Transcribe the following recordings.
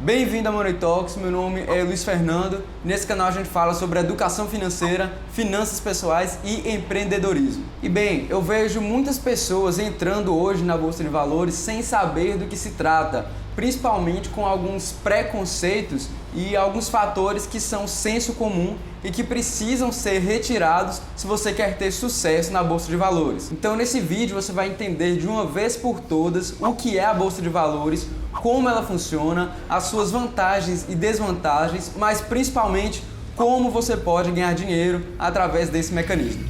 Bem-vindo a Money Talks, meu nome é Luiz Fernando. Nesse canal a gente fala sobre educação financeira, finanças pessoais e empreendedorismo. E bem, eu vejo muitas pessoas entrando hoje na Bolsa de Valores sem saber do que se trata, principalmente com alguns preconceitos e alguns fatores que são senso comum e que precisam ser retirados se você quer ter sucesso na Bolsa de Valores. Então nesse vídeo você vai entender de uma vez por todas o que é a Bolsa de Valores, como ela funciona, as suas vantagens e desvantagens, mas principalmente como você pode ganhar dinheiro através desse mecanismo.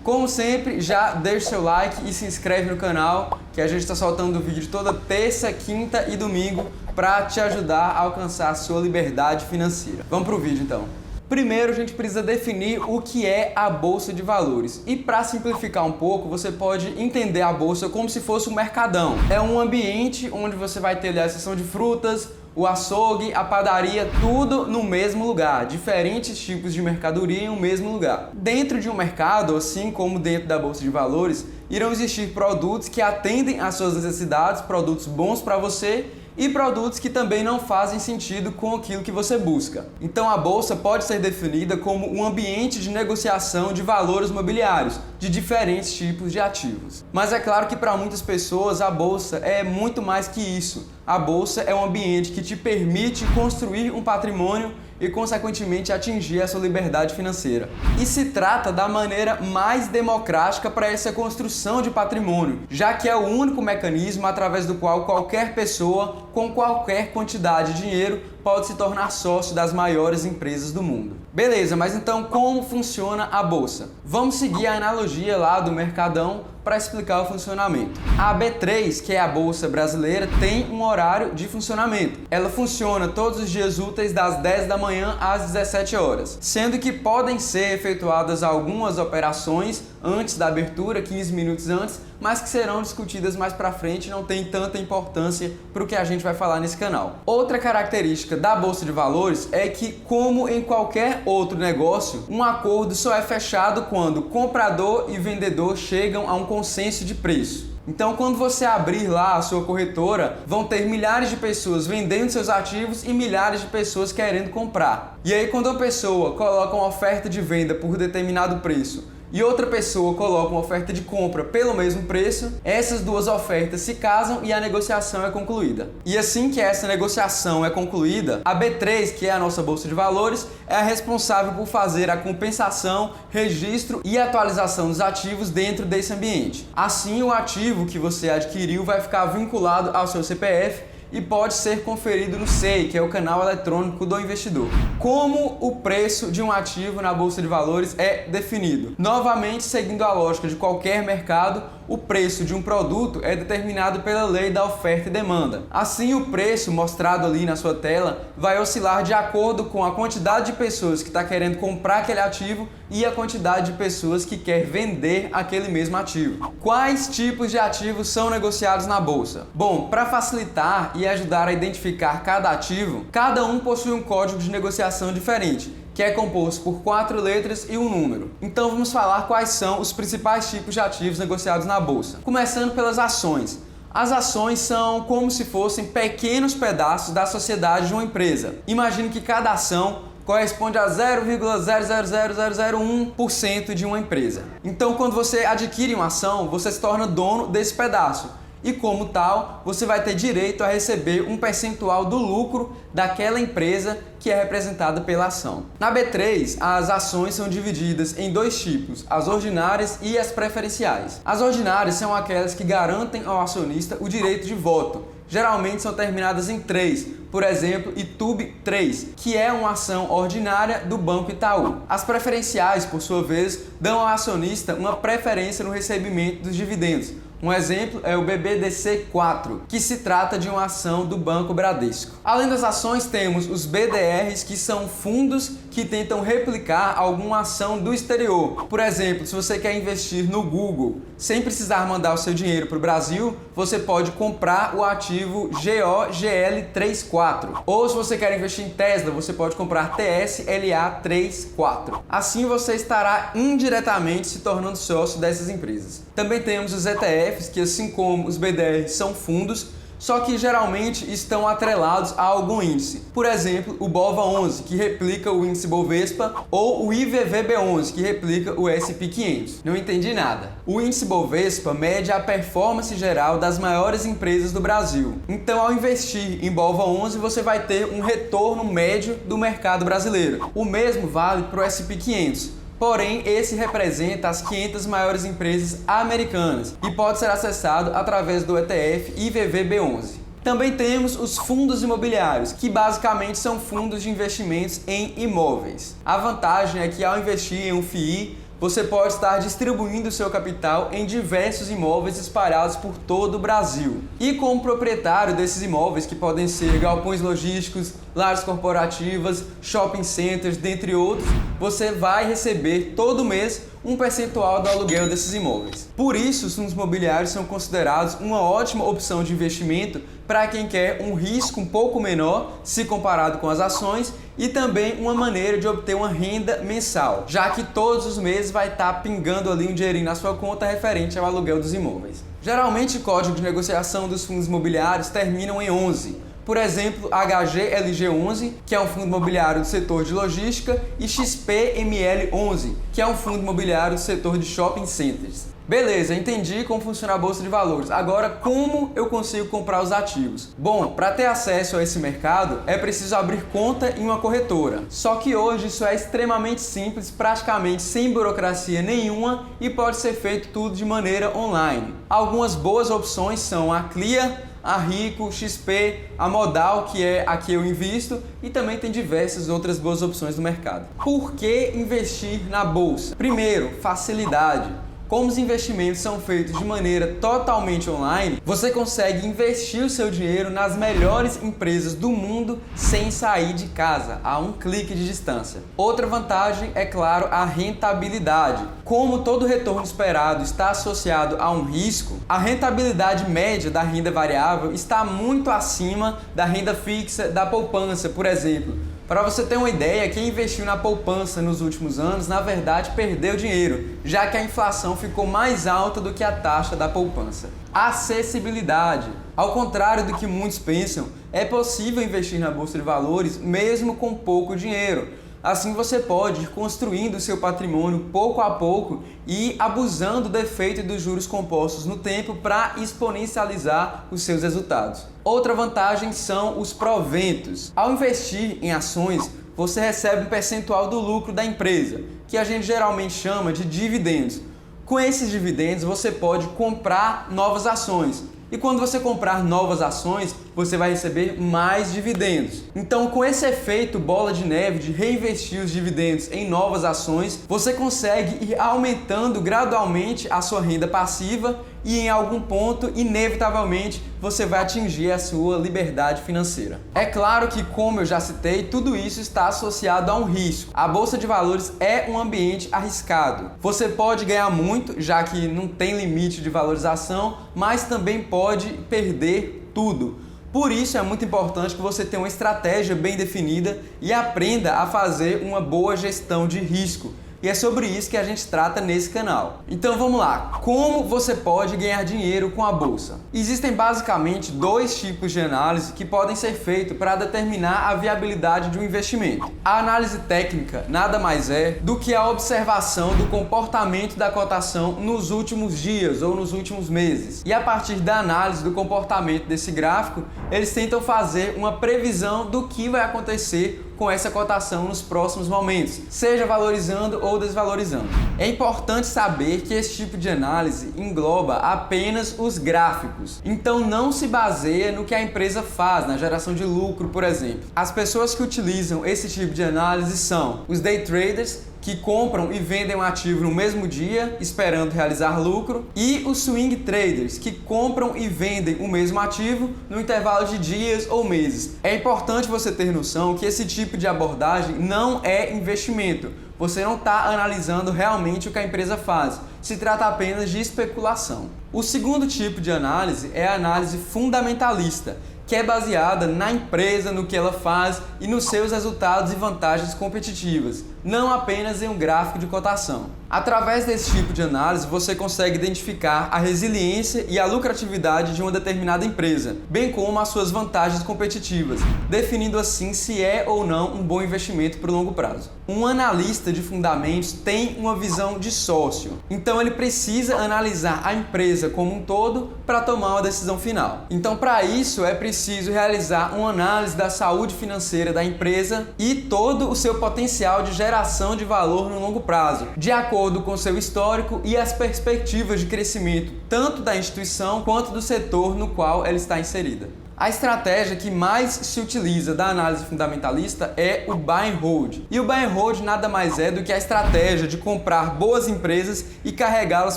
Como sempre, já deixa seu like e se inscreve no canal, que a gente está soltando vídeo toda terça, quinta e domingo para te ajudar a alcançar a sua liberdade financeira. Vamos para o vídeo então. Primeiro, a gente precisa definir o que é a Bolsa de Valores. E para simplificar um pouco, você pode entender a Bolsa como se fosse um mercadão. É um ambiente onde você vai ter ali a seção de frutas, o açougue, a padaria, tudo no mesmo lugar. Diferentes tipos de mercadoria em um mesmo lugar. Dentro de um mercado, assim como dentro da Bolsa de Valores, irão existir produtos que atendem às suas necessidades, produtos bons para você, e produtos que também não fazem sentido com aquilo que você busca. Então a bolsa pode ser definida como um ambiente de negociação de valores mobiliários de diferentes tipos de ativos. Mas é claro que para muitas pessoas a bolsa é muito mais que isso. A bolsa é um ambiente que te permite construir um patrimônio e, consequentemente, atingir a sua liberdade financeira. E se trata da maneira mais democrática para essa construção de patrimônio, já que é o único mecanismo através do qual qualquer pessoa, com qualquer quantidade de dinheiro, pode se tornar sócio das maiores empresas do mundo. Beleza, mas então como funciona a bolsa? Vamos seguir a analogia lá do Mercadão para explicar o funcionamento. A B3, que é a Bolsa Brasileira, tem um horário de funcionamento. Ela funciona todos os dias úteis das 10 da manhã às 17 horas, sendo que podem ser efetuadas algumas operações antes da abertura, 15 minutos antes, mas que serão discutidas mais para frente, não tem tanta importância para o que a gente vai falar nesse canal. Outra característica da Bolsa de Valores é que, como em qualquer outro negócio, um acordo só é fechado quando comprador e vendedor chegam a um consenso de preço. Então, quando você abrir lá a sua corretora, vão ter milhares de pessoas vendendo seus ativos e milhares de pessoas querendo comprar. E aí, quando a pessoa coloca uma oferta de venda por determinado preço e outra pessoa coloca uma oferta de compra pelo mesmo preço, essas duas ofertas se casam e a negociação é concluída. E assim que essa negociação é concluída, a B3, que é a nossa Bolsa de Valores, é a responsável por fazer a compensação, registro e atualização dos ativos dentro desse ambiente. Assim, o ativo que você adquiriu vai ficar vinculado ao seu CPF e pode ser conferido no SEI, que é o canal eletrônico do investidor. Como o preço de um ativo na Bolsa de Valores é definido? Novamente, seguindo a lógica de qualquer mercado, o preço de um produto é determinado pela lei da oferta e demanda. Assim, o preço mostrado ali na sua tela vai oscilar de acordo com a quantidade de pessoas que está querendo comprar aquele ativo e a quantidade de pessoas que quer vender aquele mesmo ativo. Quais tipos de ativos são negociados na bolsa? Bom, para facilitar e ajudar a identificar cada ativo, cada um possui um código de negociação diferente, que é composto por 4 letras e um número. Então vamos falar quais são os principais tipos de ativos negociados na bolsa. Começando pelas ações. As ações são como se fossem pequenos pedaços da sociedade de uma empresa. Imagine que cada ação corresponde a 0,000001% de uma empresa. Então, quando você adquire uma ação, você se torna dono desse pedaço. E como tal, você vai ter direito a receber um percentual do lucro daquela empresa que é representada pela ação. Na B3, as ações são divididas em dois tipos, as ordinárias e as preferenciais. As ordinárias são aquelas que garantem ao acionista o direito de voto. Geralmente são terminadas em 3, por exemplo, ITUB 3, que é uma ação ordinária do Banco Itaú. As preferenciais, por sua vez, dão ao acionista uma preferência no recebimento dos dividendos. Um exemplo é o BBDC4, que se trata de uma ação do Banco Bradesco. Além das ações, temos os BDRs, que são fundos que tentam replicar alguma ação do exterior. Por exemplo, se você quer investir no Google sem precisar mandar o seu dinheiro para o Brasil, você pode comprar o ativo GOGL34. Ou se você quer investir em Tesla, você pode comprar TSLA34. Assim você estará indiretamente se tornando sócio dessas empresas. Também temos os ETFs, que assim como os BDRs são fundos, só que geralmente estão atrelados a algum índice. Por exemplo, o BOVA11, que replica o índice Bovespa, ou o IVVB11, que replica o S&P 500. Não entendi nada. O índice Bovespa mede a performance geral das maiores empresas do Brasil. Então, ao investir em BOVA11, você vai ter um retorno médio do mercado brasileiro. O mesmo vale para o S&P 500. Porém, esse representa as 500 maiores empresas americanas e pode ser acessado através do ETF IVVB11. Também temos os fundos imobiliários, que basicamente são fundos de investimentos em imóveis. A vantagem é que ao investir em um FII, você pode estar distribuindo seu capital em diversos imóveis espalhados por todo o Brasil. E como proprietário desses imóveis, que podem ser galpões logísticos, lajes corporativas, shopping centers, dentre outros, você vai receber todo mês um percentual do aluguel desses imóveis. Por isso, os fundos imobiliários são considerados uma ótima opção de investimento para quem quer um risco um pouco menor se comparado com as ações e também uma maneira de obter uma renda mensal, já que todos os meses vai estar pingando ali um dinheirinho na sua conta referente ao aluguel dos imóveis. Geralmente, o código de negociação dos fundos imobiliários terminam em 11. Por exemplo, HGLG11, que é um fundo imobiliário do setor de logística, e XPML11, que é um fundo imobiliário do setor de shopping centers. Beleza, entendi como funciona a Bolsa de Valores. Agora, como eu consigo comprar os ativos? Bom, para ter acesso a esse mercado, é preciso abrir conta em uma corretora. Só que hoje isso é extremamente simples, praticamente sem burocracia nenhuma e pode ser feito tudo de maneira online. Algumas boas opções são a Clear, a Rico, XP, a Modal, que é a que eu invisto, e também tem diversas outras boas opções no mercado. Por que investir na Bolsa? Primeiro, facilidade. Como os investimentos são feitos de maneira totalmente online, você consegue investir o seu dinheiro nas melhores empresas do mundo sem sair de casa, a um clique de distância. Outra vantagem é, claro, a rentabilidade. Como todo retorno esperado está associado a um risco, a rentabilidade média da renda variável está muito acima da renda fixa da poupança, por exemplo. Para você ter uma ideia, quem investiu na poupança nos últimos anos, na verdade, perdeu dinheiro, já que a inflação ficou mais alta do que a taxa da poupança. Acessibilidade. Ao contrário do que muitos pensam, é possível investir na Bolsa de Valores mesmo com pouco dinheiro. Assim você pode ir construindo o seu patrimônio pouco a pouco e abusando do efeito dos juros compostos no tempo para exponencializar os seus resultados. Outra vantagem são os proventos. Ao investir em ações, você recebe um percentual do lucro da empresa, que a gente geralmente chama de dividendos. Com esses dividendos, você pode comprar novas ações. E quando você comprar novas ações, você vai receber mais dividendos. Então, com esse efeito bola de neve de reinvestir os dividendos em novas ações, você consegue ir aumentando gradualmente a sua renda passiva e em algum ponto, inevitavelmente, você vai atingir a sua liberdade financeira. É claro que, como eu já citei, tudo isso está associado a um risco. A Bolsa de Valores é um ambiente arriscado. Você pode ganhar muito, já que não tem limite de valorização, mas também pode perder tudo. Por isso é muito importante que você tenha uma estratégia bem definida e aprenda a fazer uma boa gestão de risco. E é sobre isso que a gente trata nesse canal. Então vamos lá, como você pode ganhar dinheiro com a bolsa? Existem basicamente dois tipos de análise que podem ser feitos para determinar a viabilidade de um investimento. A análise técnica nada mais é do que a observação do comportamento da cotação nos últimos dias ou nos últimos meses. E a partir da análise do comportamento desse gráfico, eles tentam fazer uma previsão do que vai acontecer com essa cotação nos próximos momentos, seja valorizando ou desvalorizando. É importante saber que esse tipo de análise engloba apenas os gráficos, então não se baseia no que a empresa faz, na geração de lucro, por exemplo. As pessoas que utilizam esse tipo de análise são os day traders, que compram e vendem um ativo no mesmo dia, esperando realizar lucro, e os swing traders, que compram e vendem o mesmo ativo no intervalo de dias ou meses. É importante você ter noção que esse tipo de abordagem não é investimento. Você não está analisando realmente o que a empresa faz. Se trata apenas de especulação. O segundo tipo de análise é a análise fundamentalista, que é baseada na empresa, no que ela faz e nos seus resultados e vantagens competitivas, não apenas em um gráfico de cotação. Através desse tipo de análise, você consegue identificar a resiliência e a lucratividade de uma determinada empresa, bem como as suas vantagens competitivas, definindo assim se é ou não um bom investimento para o longo prazo. Um analista de fundamentos tem uma visão de sócio, então ele precisa analisar a empresa como um todo para tomar uma decisão final. Então, para isso, é preciso realizar uma análise da saúde financeira da empresa e todo o seu potencial de geração de valor no longo prazo, de acordo com seu histórico e as perspectivas de crescimento tanto da instituição quanto do setor no qual ela está inserida. A estratégia que mais se utiliza da análise fundamentalista é o buy and hold. E o buy and hold nada mais é do que a estratégia de comprar boas empresas e carregá-las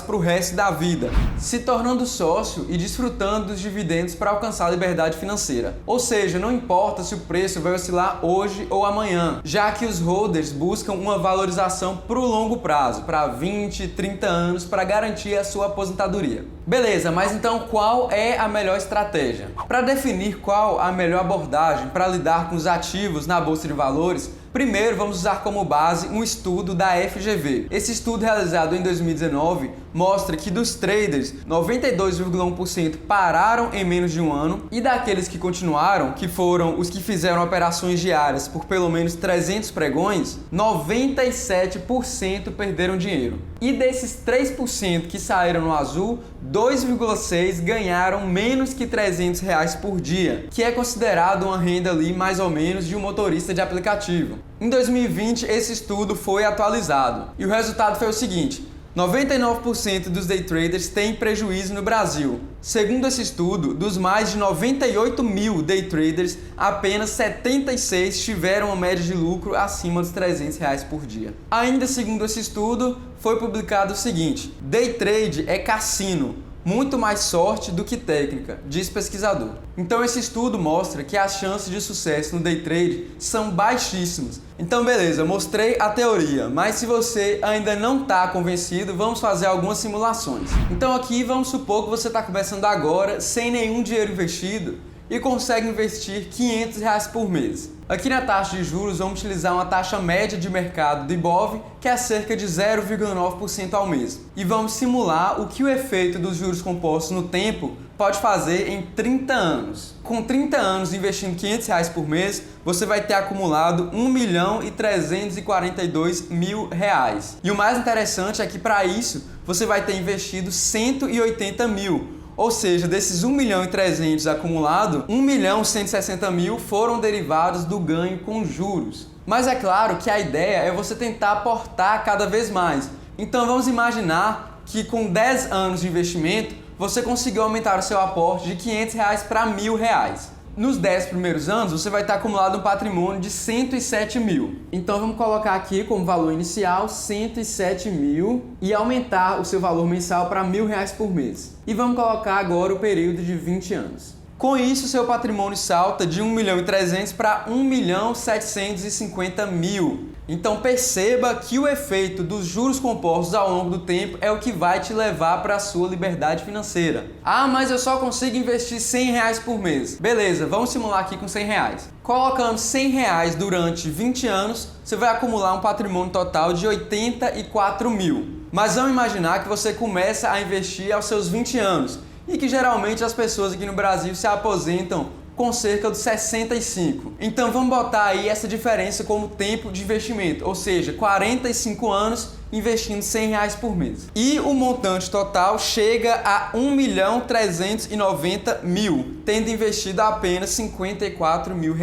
para o resto da vida, se tornando sócio e desfrutando dos dividendos para alcançar a liberdade financeira. Ou seja, não importa se o preço vai oscilar hoje ou amanhã, já que os holders buscam uma valorização para o longo prazo, para 20, 30 anos, para garantir a sua aposentadoria. Beleza, mas então qual é a melhor estratégia? Para definir qual a melhor abordagem para lidar com os ativos na Bolsa de Valores, primeiro vamos usar como base um estudo da FGV. Esse estudo realizado em 2019 mostra que dos traders, 92,1% pararam em menos de um ano e daqueles que continuaram, que foram os que fizeram operações diárias por pelo menos 300 pregões, 97% perderam dinheiro. E desses 3% que saíram no azul, 2,6% ganharam menos que R$300 por dia, que é considerado uma renda ali mais ou menos de um motorista de aplicativo. Em 2020, esse estudo foi atualizado e o resultado foi o seguinte: 99% dos day traders têm prejuízo no Brasil. Segundo esse estudo, dos mais de 98 mil day traders, apenas 76 tiveram uma média de lucro acima dos R$300 por dia. Ainda segundo esse estudo, foi publicado o seguinte: day trade é cassino, muito mais sorte do que técnica, diz pesquisador. Então esse estudo mostra que as chances de sucesso no day trade são baixíssimas. Então beleza, mostrei a teoria, mas se você ainda não está convencido, vamos fazer algumas simulações. Então aqui vamos supor que você está começando agora, sem nenhum dinheiro investido, e consegue investir R$500 por mês. Aqui na taxa de juros vamos utilizar uma taxa média de mercado do Ibov, que é cerca de 0,9% ao mês. E vamos simular o que o efeito dos juros compostos no tempo pode fazer em 30 anos. Com 30 anos investindo R$500 por mês, você vai ter acumulado R$1.342.000. E o mais interessante é que para isso você vai ter investido 180 mil. Ou seja, desses 1.300.000 acumulado, 1.160.000 foram derivados do ganho com juros. Mas é claro que a ideia é você tentar aportar cada vez mais. Então vamos imaginar que com 10 anos de investimento, você conseguiu aumentar o seu aporte de R$500 para R$1.000. Nos 10 primeiros anos, você vai ter acumulado um patrimônio de 107 mil. Então vamos colocar aqui como valor inicial 107 mil e aumentar o seu valor mensal para R$1.000 por mês. E vamos colocar agora o período de 20 anos. Com isso, seu patrimônio salta de 1.300.000 para 1.750.000. Então perceba que o efeito dos juros compostos ao longo do tempo é o que vai te levar para a sua liberdade financeira. Ah, mas eu só consigo investir R$100 por mês. Beleza, vamos simular aqui com R$100. Colocando R$100 durante 20 anos, você vai acumular um patrimônio total de 84 mil. Mas vamos imaginar que você começa a investir aos seus 20 anos e que geralmente as pessoas aqui no Brasil se aposentam com cerca de 65. Então vamos botar aí essa diferença como tempo de investimento, ou seja, 45 anos investindo R$100 por mês. E o montante total chega a R$1.390.000, tendo investido apenas R$54 mil.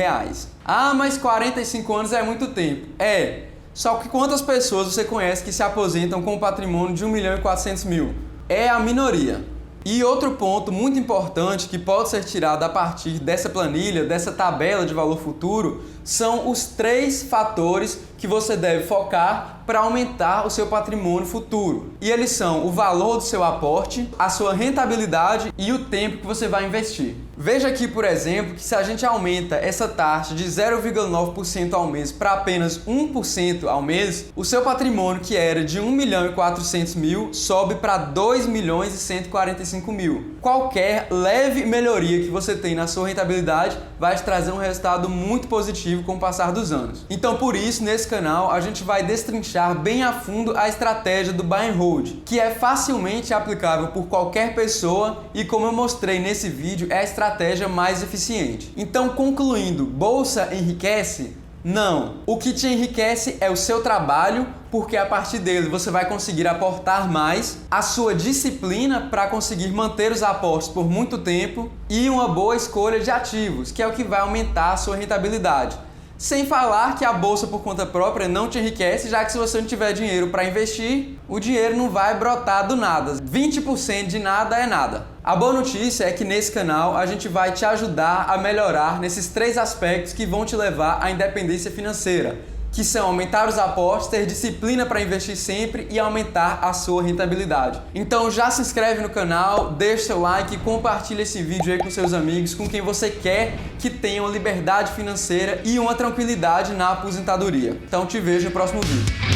Ah, mas 45 anos é muito tempo. É, só que quantas pessoas você conhece que se aposentam com um patrimônio de R$1.400.000? É a minoria. E outro ponto muito importante que pode ser tirado a partir dessa planilha, dessa tabela de valor futuro, são os 3 fatores que você deve focar para aumentar o seu patrimônio futuro. E eles são o valor do seu aporte, a sua rentabilidade e o tempo que você vai investir. Veja aqui, por exemplo, que se a gente aumenta essa taxa de 0,9% ao mês para apenas 1% ao mês, o seu patrimônio, que era de 1.400.000, sobe para 2.145.000. Qualquer leve melhoria que você tem na sua rentabilidade vai te trazer um resultado muito positivo com o passar dos anos. Então, por isso, nesse canal, a gente vai destrinchar bem a fundo a estratégia do Buy and Hold, que é facilmente aplicável por qualquer pessoa e, como eu mostrei nesse vídeo, é a estratégia mais eficiente. Então, concluindo, bolsa enriquece? Não. O que te enriquece é o seu trabalho, porque a partir dele você vai conseguir aportar mais, a sua disciplina para conseguir manter os aportes por muito tempo e uma boa escolha de ativos, que é o que vai aumentar a sua rentabilidade. Sem falar que a bolsa por conta própria não te enriquece, já que se você não tiver dinheiro para investir, o dinheiro não vai brotar do nada. 20% de nada é nada. A boa notícia é que nesse canal a gente vai te ajudar a melhorar nesses 3 aspectos que vão te levar à independência financeira, que são aumentar os aportes, ter disciplina para investir sempre e aumentar a sua rentabilidade. Então já se inscreve no canal, deixa seu like e compartilha esse vídeo aí com seus amigos, com quem você quer que tenha uma liberdade financeira e uma tranquilidade na aposentadoria. Então te vejo no próximo vídeo.